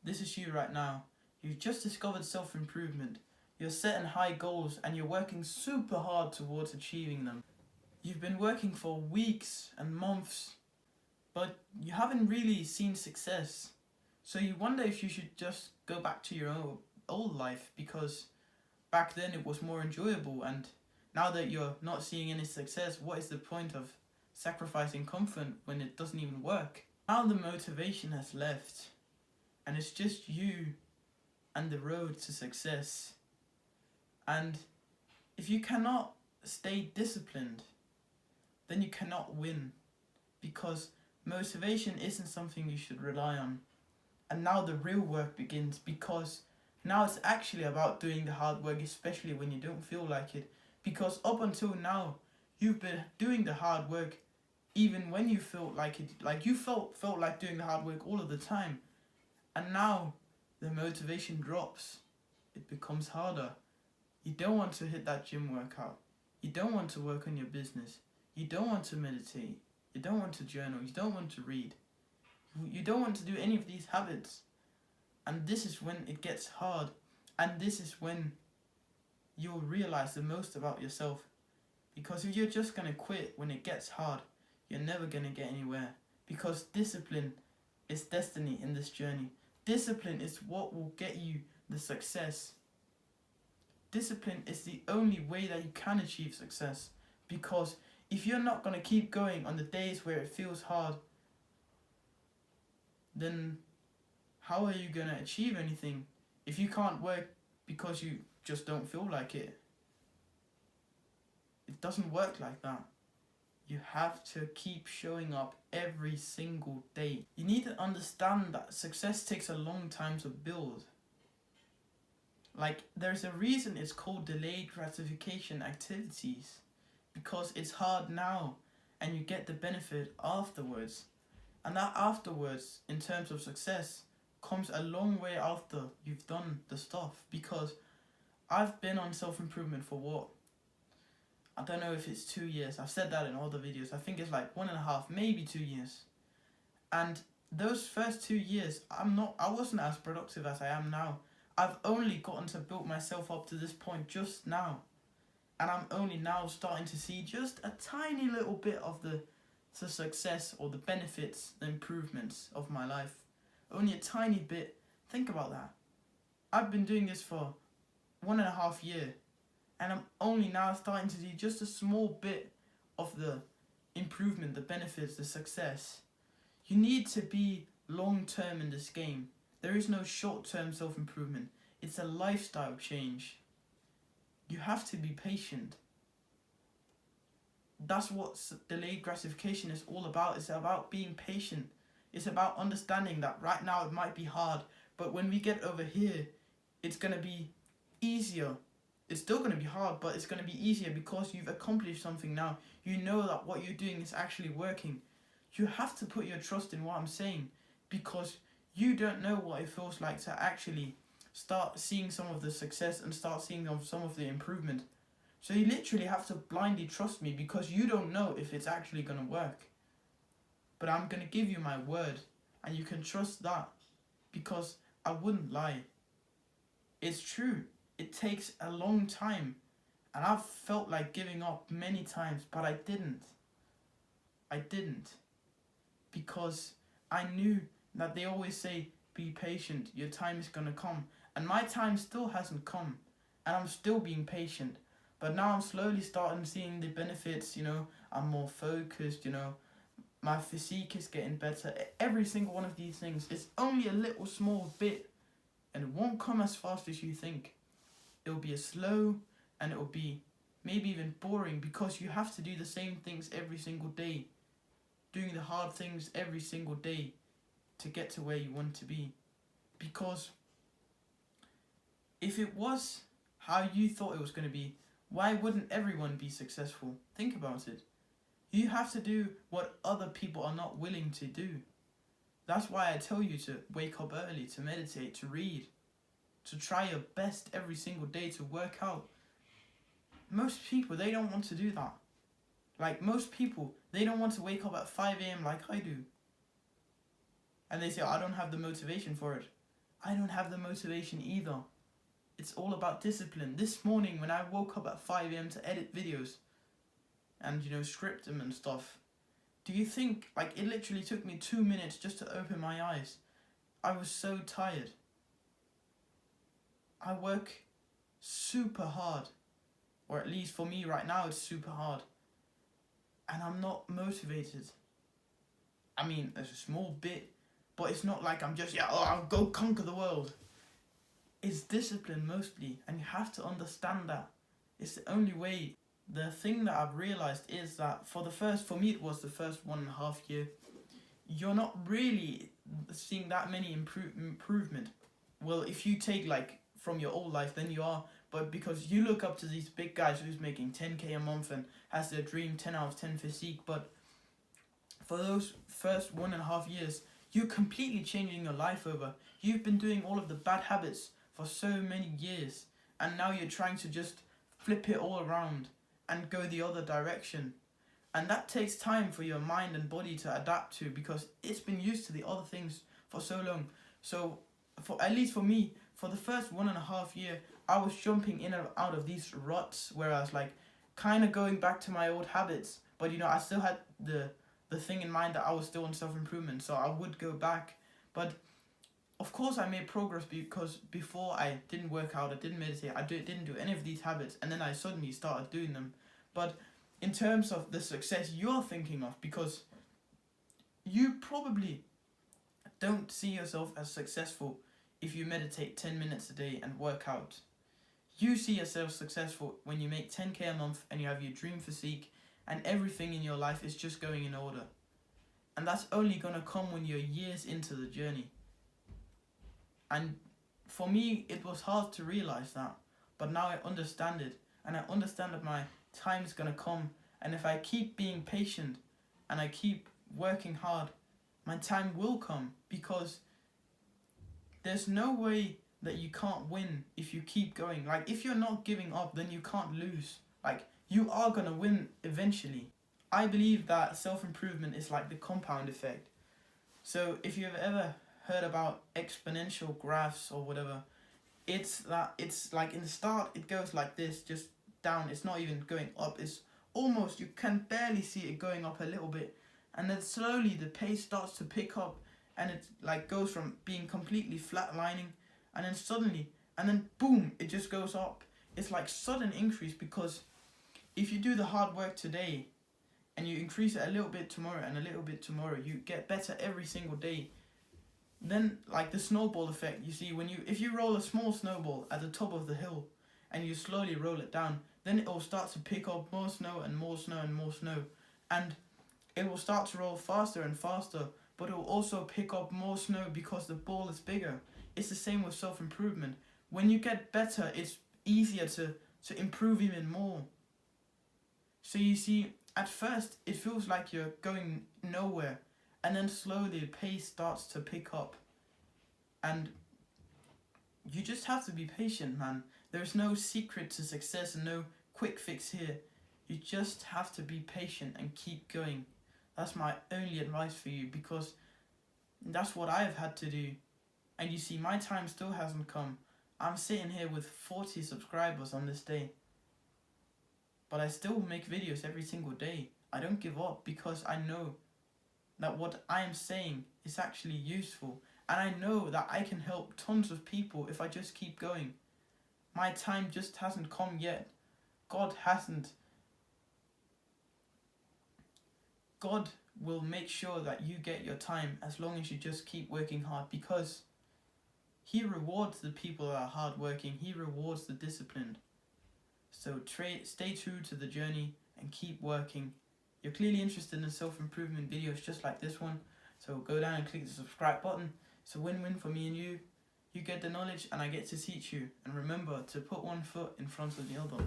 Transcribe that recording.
This is you right now. You've just discovered self-improvement. You're setting high goals and you're working super hard towards achieving them. You've been working for weeks and months, but you haven't really seen success. So you wonder if you should just go back to your old life, because back then it was more enjoyable, and now that you're not seeing any success, what is the point of sacrificing comfort when it doesn't even work? Now the motivation has left and it's just you and the road to success. And if you cannot stay disciplined, then you cannot win, because motivation isn't something you should rely on. And now the real work begins, because now it's actually about doing the hard work, especially when you don't feel like it. Because up until now, you've been doing the hard work even when you felt like it, like you felt like doing the hard work all of the time. And now the motivation drops. It becomes harder. You don't want to hit that gym workout. You don't want to work on your business. You don't want to meditate. You don't want to journal. You don't want to read. You don't want to do any of these habits. And this is when it gets hard. And this is when you'll realize the most about yourself. Because if you're just going to quit when it gets hard, you're never going to get anywhere. Because discipline is destiny in this journey. Discipline is what will get you the success. Discipline is the only way that you can achieve success. Because if you're not going to keep going on the days where it feels hard, then how are you going to achieve anything if you can't work because you just don't feel like it? It doesn't work like that. You have to keep showing up every single day. You need to understand that success takes a long time to build. Like, there's a reason it's called delayed gratification activities, because it's hard now and you get the benefit afterwards. And that afterwards, in terms of success, comes a long way after you've done the stuff. Because I've been on self-improvement for what? I don't know if it's 2 years. I've said that in all the videos. I think it's like 1.5, maybe 2 years. And those first 2 years, I wasn't as productive as I am now. I've only gotten to build myself up to this point just now. And I'm only now starting to see just a tiny little bit of the success or the benefits, the improvements of my life. Only a tiny bit. Think about that. I've been doing this for 1.5 years. And I'm only now starting to see just a small bit of the improvement, the benefits, the success. You need to be long-term in this game. There is no short-term self-improvement. It's a lifestyle change. You have to be patient. That's what delayed gratification is all about. It's about being patient. It's about understanding that right now it might be hard, but when we get over here, it's going to be easier. It's still going to be hard, but it's going to be easier because you've accomplished something now. You know that what you're doing is actually working. You have to put your trust in what I'm saying, because you don't know what it feels like to actually start seeing some of the success and start seeing some of the improvement. So you literally have to blindly trust me, because you don't know if it's actually going to work. But I'm going to give you my word, and you can trust that, because I wouldn't lie. It's true. It takes a long time, and I've felt like giving up many times, but I didn't. Because I knew that they always say, be patient, your time is going to come. And my time still hasn't come, and I'm still being patient. But now I'm slowly starting seeing the benefits, I'm more focused, my physique is getting better. Every single one of these things, it's only a little small bit, and it won't come as fast as you think. It'll be a slow, and it'll be maybe even boring, because you have to do the same things every single day. Doing the hard things every single day to get to where you want to be. Because if it was how you thought it was going to be, why wouldn't everyone be successful? Think about it. You have to do what other people are not willing to do. That's why I tell you to wake up early, to meditate, to read, to try your best every single day, to work out. Most people, they don't want to do that. Like, most people, they don't want to wake up at 5 a.m. like I do. And they say, I don't have the motivation for it. I don't have the motivation either. It's all about discipline. This morning when I woke up at 5 a.m. to edit videos and, script them and stuff, do you think, it literally took me 2 minutes just to open my eyes? I was so tired. I work super hard, or at least for me right now it's super hard, and I'm not motivated. I mean, there's a small bit, but it's not like I'm just, I'll go conquer the world. It's discipline mostly, and you have to understand that. It's the only way. The thing that I've realized is that for me it was the first 1.5 year, you're not really seeing that many improvement. Well, if you take from your old life, then you are, but because you look up to these big guys who's making 10k a month and has their dream 10 out of 10 physique, but for those first 1.5 years, you're completely changing your life over. You've been doing all of the bad habits for so many years, and now you're trying to just flip it all around and go the other direction. And that takes time for your mind and body to adapt to, because it's been used to the other things for so long. So, at least for me, for the first 1.5 year, I was jumping in and out of these ruts where I was kind of going back to my old habits, but I still had the thing in mind that I was still on self-improvement, so I would go back. But of course I made progress, because before I didn't work out, I didn't meditate, didn't do any of these habits, and then I suddenly started doing them. But in terms of the success you're thinking of, because you probably don't see yourself as successful if you meditate 10 minutes a day and work out. You see yourself successful when you make 10k a month and you have your dream physique and everything in your life is just going in order. And that's only going to come when you're years into the journey. And for me, it was hard to realize that, but now I understand it, and I understand that my time is going to come, and if I keep being patient and I keep working hard, my time will come, because there's no way that you can't win if you keep going. If you're not giving up, then you can't lose. You are going to win eventually. I believe that self-improvement is like the compound effect. So if you've ever heard about exponential graphs or whatever, it's like in the start it goes like this, just down. It's not even going up. It's almost, you can barely see it going up a little bit, and then slowly the pace starts to pick up, and it goes from being completely flatlining, and then suddenly, and then boom, it just goes up. It's sudden increase, because if you do the hard work today and you increase it a little bit tomorrow and a little bit tomorrow, you get better every single day. Then the snowball effect, you see, if you roll a small snowball at the top of the hill and you slowly roll it down, then it will start to pick up more snow and more snow and more snow, and it will start to roll faster and faster, but it will also pick up more snow because the ball is bigger. It's the same with self-improvement. When you get better, it's easier to improve even more. So you see, at first it feels like you're going nowhere, and then slowly the pace starts to pick up, and you just have to be patient, man. There's no secret to success and no quick fix here. You just have to be patient and keep going. That's my only advice for you, because that's what I've had to do. And you see, my time still hasn't come. I'm sitting here with 40 subscribers on this day, but I still make videos every single day. I don't give up, because I know that what I am saying is actually useful, and I know that I can help tons of people if I just keep going. My time just hasn't come yet. God hasn't. God will make sure that you get your time as long as you just keep working hard, because He rewards the people that are hardworking. He rewards the disciplined. So stay true to the journey and keep working. You're clearly interested in self-improvement videos just like this one, so go down and click the subscribe button. It's a win-win for me and you. You get the knowledge and I get to teach you. And remember to put one foot in front of the other.